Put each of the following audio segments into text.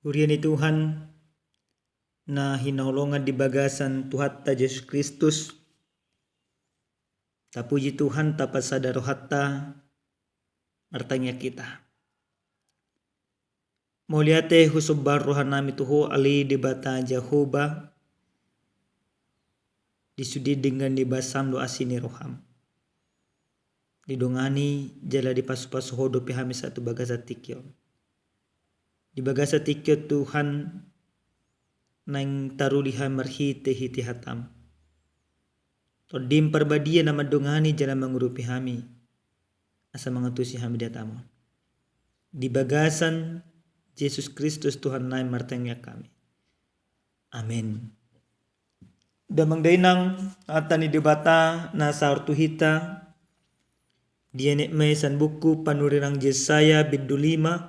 Uriani Tuhan na hinaulungan di bagasan Tuhan ta Yesus Kristus. Tapuji Tuhan tapasada rohatta martanya kita. Moliate husubar rohan nami tuho ali di bata Jehovah disudi dengan dibasam do asini roham. Didongani jala di pasu-pasu hodo pihami satu bagasa tikyo. Di bagasa tikyo Tuhan nang tarulihan marhite hiti hatam. Todim perbadia nama dongani jala mengurupi hami. Asa mengetusi hami datamo. Di bagasan Yesus Kristus Tuhan nai martengnya kami. Amin. Damang dainang atani debata na saurtu hita. Dianek mesan buku panurirang Yesaya bidu 5.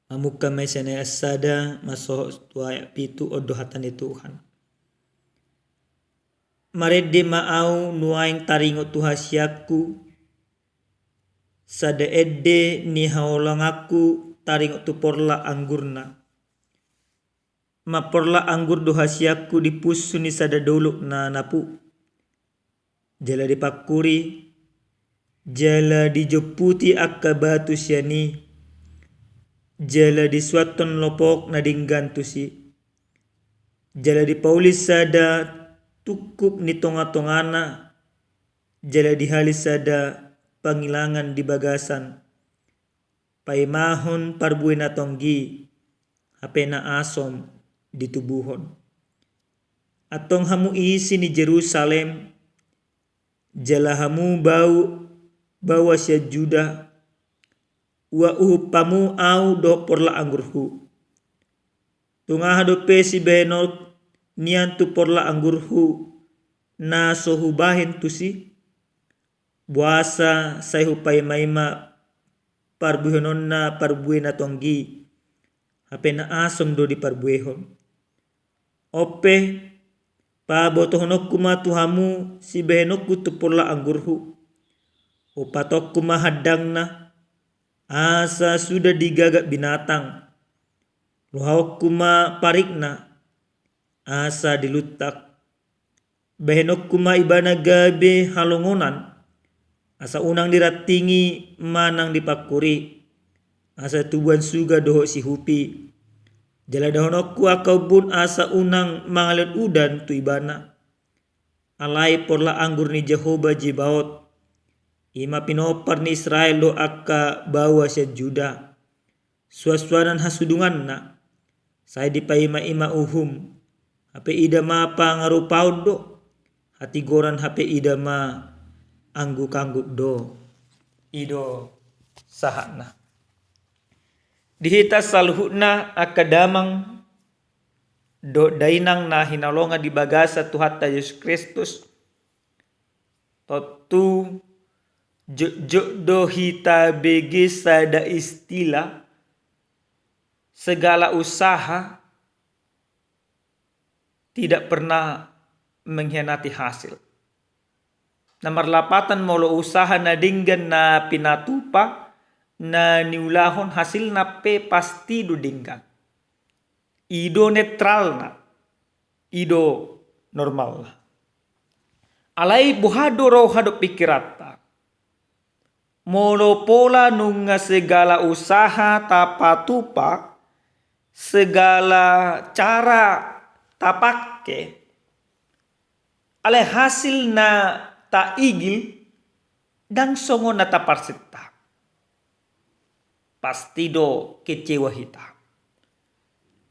Amuka mesene asada maso tuaya pitu odo hatani Tuhan. Marede maau nuaing taringo tuhasyaku. Sada edde ni haulangaku taringo tu porla anggurna. Ma porla anggur dohasyaku dipusu ni sada doluk na napu. Jala dipakuri. Jala dijoputi akka batu syani. Jala disuaton lopok na dinggantusi. Jala dipaulis sada tukup ni tonga-tongana. Jala dihalis sada pangilangan di bagasan. Paimahon parbuin na tonggi. Hape na asom ditubuhon. Atong hamu isi ni Jerusalem. Jala hamu bawa siya Juda. Wa upamu au do porla anggurhu. Tungaha do pesi benot nian tu porla anggurhu na sohubahin tusi. Buasa say hupay maima parbuhonon na parbuhe na tonggi. Hape na asom do di parbuhon. Ope pabotohonok kuma tuhamu si behenokku tu porla anggurhu. Upatok kuma hadang na. Asa sudah digagak binatang. Luhawak kuma parikna. Asa dilutak. Behenok kuma ibana gabe halongonan. Asa unang diratingi manang dipakuri. Asa tubuan suga doho si hupi. Jala dahonokku akau bun asa unang mangalit udan tu ibana. Alai porla anggur ni Jehovah Jibaot. Ima pinopar ni Israel do akka bawa siya Juda. Suaswanan hasudungan na. Saya dipaima-ima uhum. Hape idama pangarupaud do. Hati goran hape idama angguk-angguk do. Ido sahana. Dihita salhutna akadamang do dainang na hinalonga di bagasa Tuhan ta Yesus Kristus. Totu do hita begi sada istilah segala usaha tidak pernah mengkhianati hasil. Nomor 8 molo usaha na dinggan na pinatupa na niulahon hasil na pe pasti do dinggan. Ido netral na. Ido normal na. Alai buhado rohado pikirata. Molo pola nunga segala usaha tapatupa. Segala cara tapake. Ale hasil na taigil dan songo na taparsita. Pasti do kecewa hita.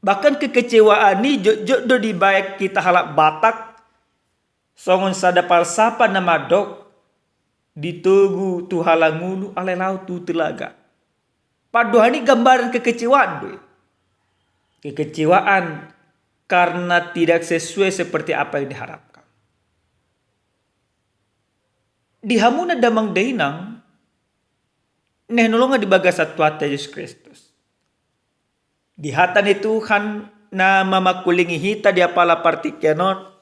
Bahkan kekecewaan ni jodoh di baik kita halak batak. Songon sada palsapa na madok. Ditugu tu halangulu ale lau tu telaga. Paduhani gambaran kekecewaan do. Kekecewaan karena tidak sesuai seperti apa yang diharapkan. Di hamuna damang dainang nenolonga di bagasa Tuhan Yesus Kristus. Di hata ni Tuhan na mamakulingi hita di apala partikyanon.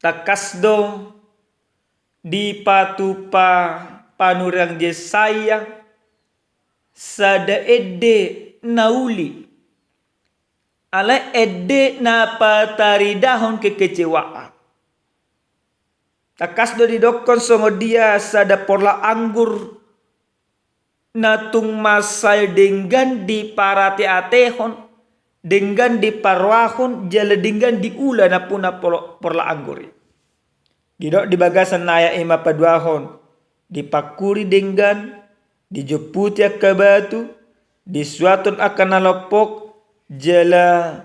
Takasdo di patupa panurang Yesaya sada edde nauli. Ala ede na pataridahon kekecewaan. Takas do didokon songo dia sada porla anggur na tung masay dengan di parati atehon dengan di parwahon jala dengan di ula na puna porla anggur. Didok di bagasan naya ima paduahon dipakuri dengan dijeputi ke batu disuatun akan nalopok jala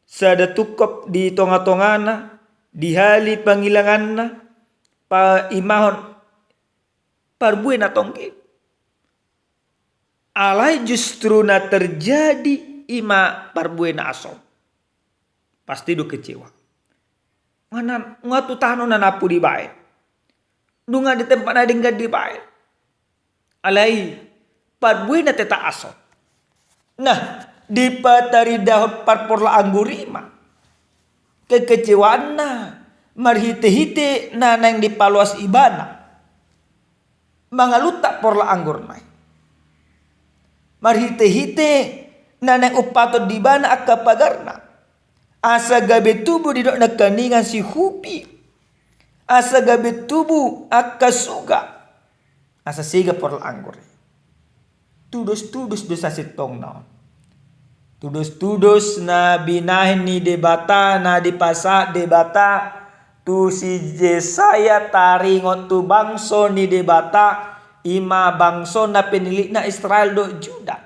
sada tukop di tonga-tongana dihali pangilanganna pa imahon parbue na tongke. Alai justru na terjadi ima parbue na asom. Pasti do kecewa. Mana ngatu tano na napu di bae. Nunga di tempat na dingga di bae. Alai parbue na teta asom. Nah, di patari dahon parporla anggurima. Kekecewaan na marhite-hite na nang dipaluas ibana. Mangalutak porla anggur nai. Marhite-hite na nang upato di bana akka pagarna. Asa gabe tubuh di dok nakaningan si hupi. Asa gabe tubuh akka suga. Asa siga porla anggur. Tudus-tudus dosa sitong naon. Tudus-tudus na binahin ni debata na dipasa debata tu si Jesaya taringot tu bangso ni debata ima bangso na penilik na Israel do Juda.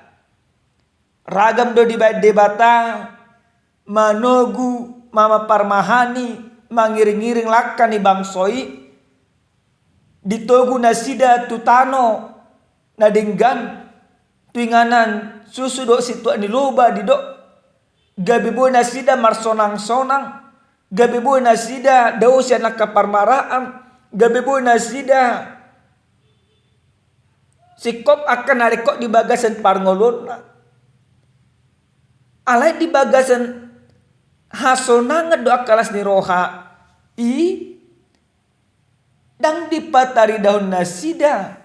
Ragam do debata manogu mama parmahani mangiring-iring lakan ni bangsoi ditogu na sida tutano na denggan tuinganan susu do situa ni loba di do gabi boy na sida marsonang-sonang gabi boy na sida daos yan nakaparmaraan gabi boy na sida sikop akan narikok di bagasan parngolon na alay di bagasan hasonangan do akalas ni roha dang di patari daun na sida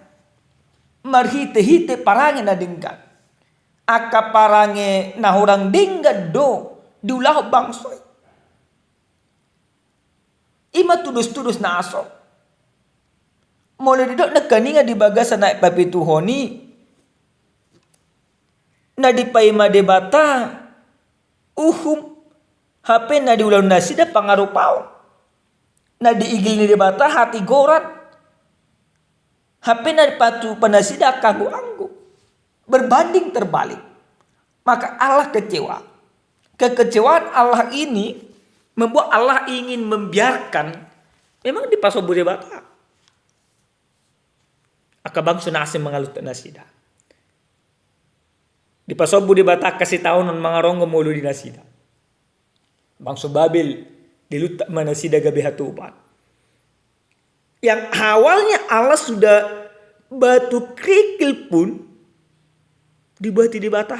marhite-hite parange na dinggan. Aka parange na hurang dinggan do diulah bangsoy. Ima tudus-tudus na aso. Mulai didok nakaninga di bagasan na ipapituhoni. Na di paima debata. HP na diulah na sida pangarupaw. Na diigil ni debata hati goran. HP na patu panasida kanggu-anggu. Berbanding terbalik. Maka Allah kecewa. Kekecewaan Allah ini membuat Allah ingin membiarkan. Memang di pasobu debata. Akabang sunasim mengalut nasida. Di pasobu debata kasih tahunan mga ronggo mulu di nasida. Bangso Babil dilutak manasida gabi hatupan. Yang awalnya Allah sudah batu kerikil pun dibati di bata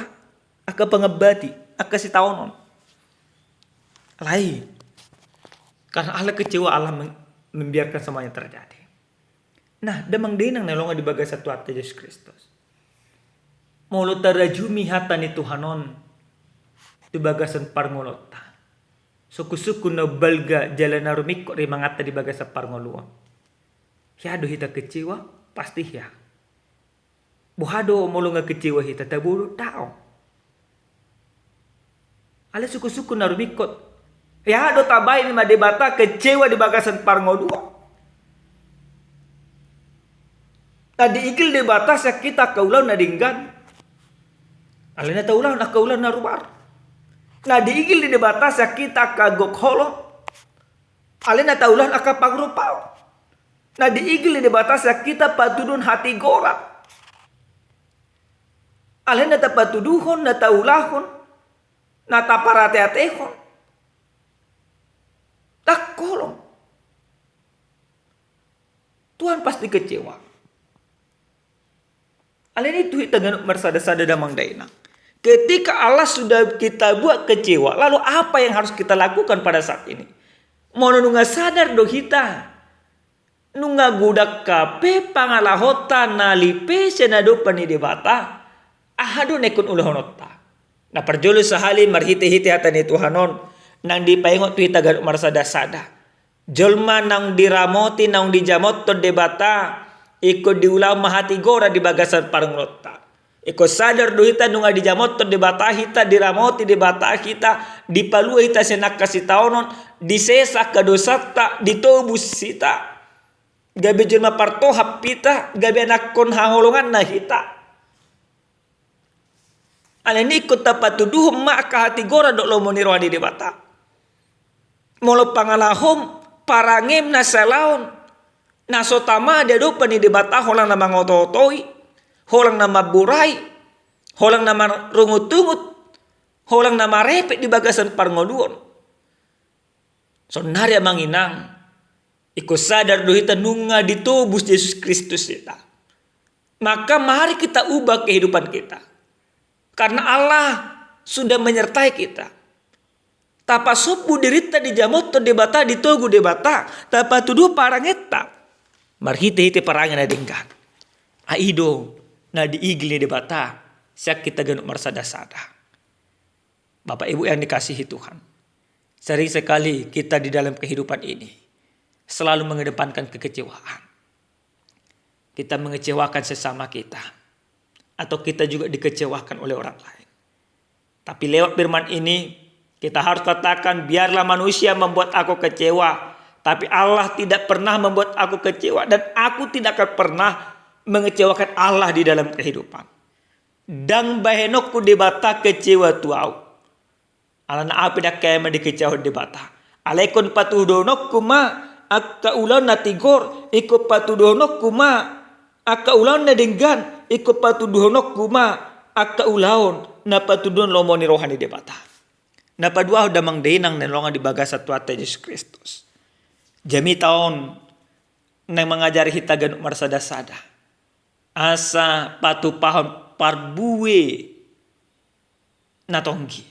aka pengebati aka si taonon lain karena Allah kecewa Allah membiarkan semuanya terjadi. Nah damang denang nalonga di bagas satu hati Yesus Kristus mulu tarajumi hatani Tuhanon di bagasan parngolota suku-suku na balga jalan narumiko rimangata di bagas parngoluan. Yado hita kecewa pasti ya. Buhado mulu nga kecewa hita taburo tao. Ala suku-suku narumikot. Yado tabay ni madebata kecewa di bagasan parngolua. Tadi ikil debata sa kita kaulaw na dinggan. Ala na taulaw na kaulaw na rubar. Na diigil di debata sa kita kagokholo. Ala na taulaw na kapagrupaw. Na diigil di batas ya kita patudun hati gorak. Alhen na tapatuduhon, na taulahon, na taparate-atehon. Tak kolong. Tuhan pasti kecewa. Alhen itu itaganuk mersada-sada damang daina. Ketika Allah sudah kita buat kecewa, lalu apa yang harus kita lakukan pada saat ini? Mau nunga sadar do kita. Nunga gudak kape pangalahota nalipe senado pani debata ahadu nekun ulahonota. Na parjolo sahali marhite-hite hata ni Tuhanon nang dipaingot tu hita ganuk marsada-sada. Jolma nang diramoti nang dijamot to debata iko diulau mahati gora di bagasan parngrota. Iko sadar do hita nunga dijamot to debata hita diramoti debata hita dipalua hita senak kasitaonon disesa kadosata ditobus hita. Gabi jelma partohap pita gabi anak kon haholongan na hita. Aleni ko tapatuduh maka hati gora dok lo monirwadi debata. Molo pangalahom parangem na salaon nasotama dia do pani debata holang nama ngototoi, holang nama burai, holang nama rungut-tungut, holang nama repek di bagasan parngoduon. Sonari manginang iko sadar do hita nunga ditubus Yesus Kristus kita. Maka mari kita ubah kehidupan kita. Karena Allah sudah menyertai kita. Tapa subu dirita di jamot to debata ditogu debata. Tapa tuduh parangeta. Marhite-hite parangan na dinggan. Aido na diigli debata. Siya kita ganuk marsada-sada. Bapak Ibu yang dikasihi Tuhan. Sering sekali kita di dalam kehidupan ini selalu mengedepankan kekecewaan. Kita mengecewakan sesama kita. Atau kita juga dikecewakan oleh orang lain. Tapi lewat firman ini kita harus katakan biarlah manusia membuat aku kecewa. Tapi Allah tidak pernah membuat aku kecewa. Dan aku tidak akan pernah mengecewakan Allah di dalam kehidupan. Dang bahenokku debata kecewa tuau. Alana api dak kaya dikecewa debata. Alaikon patudonokku ma akka ulan natigor iko patudonokku ma akka ulan na denggan iko patuduhonok kuma akka ulaon na patudon lomoni rohani debata. Na padua damang dainang nelongan di bagasa tuata Yesus Kristus. Jami taon nang mengajari hita ganuk marsada-sada. Asa patu pahon parbue natonggi.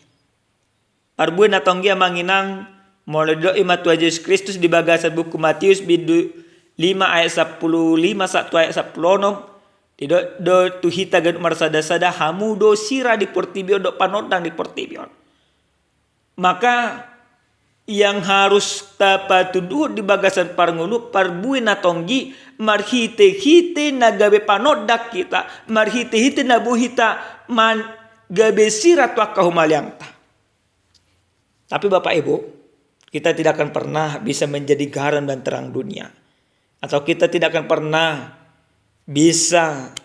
Parbue natonggi manginang molodo ima tua Yesus Kristus di bagasa buku Matius bidu 5 ayat 15 1 ayat 16. Tidak do tu hita ganuk marsada-sada hamu do sira di portibion do panodang di portibion. Maka yang harus tapatuduh di bagasan parngulu parbui natonggi marhite-hite na gabe panodak kita. Marhite-hite na buhita man gabe sira tu akahumaliangta. Tapi Bapak Ibu, kita tidak akan pernah bisa menjadi garam dan terang dunia. Atau kita tidak akan pernah bisa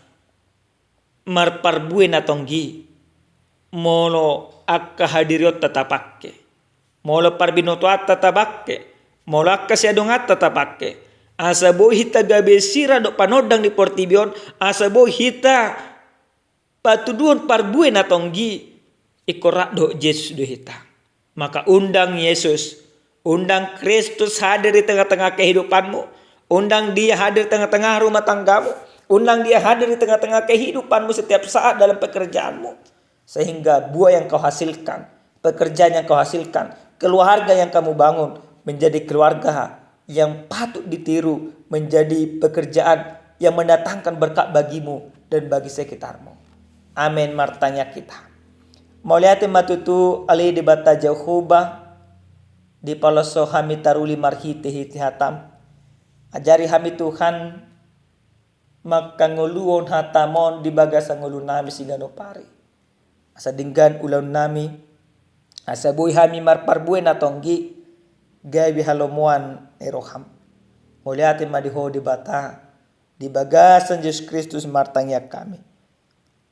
marparbue natonggi molo akka hadiriot tatapakke molo parbinotoat tatapakke molo akka siadongat tatapakke asabo hita gabe sira do panodang di portibion asabo hita patuduon parbue natonggi ikorak do Yesus do hita. Maka undang Yesus, undang Kristus hadir di tengah-tengah kehidupanmu, undang dia hadir di tengah-tengah rumah tanggamu. Undang dia hadir di tengah-tengah kehidupanmu setiap saat dalam pekerjaanmu. Sehingga buah yang kau hasilkan, pekerjaan yang kau hasilkan, keluarga yang kamu bangun menjadi keluarga yang patut ditiru, menjadi pekerjaan yang mendatangkan berkat bagimu dan bagi sekitarmu. Amin martanya kita. Mauliati matutu ali di bata Jehovah di paloso hami taruli marhiti hiti hatam. Ajari hami Tuhan makanguluon hatamon di bagasa ngulu nami sigano pari. Asa dinggan ulaw nami. Asa buhay hami marparbue na tonggi. Gabi halomuan eroham. Muliatin madiho di bata. Di bagasan Yesus Kristus martangyak kami.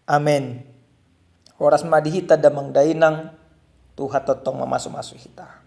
Amin. Oras madihita damang dainang. Tuhan totong mamasuk-masuk hita.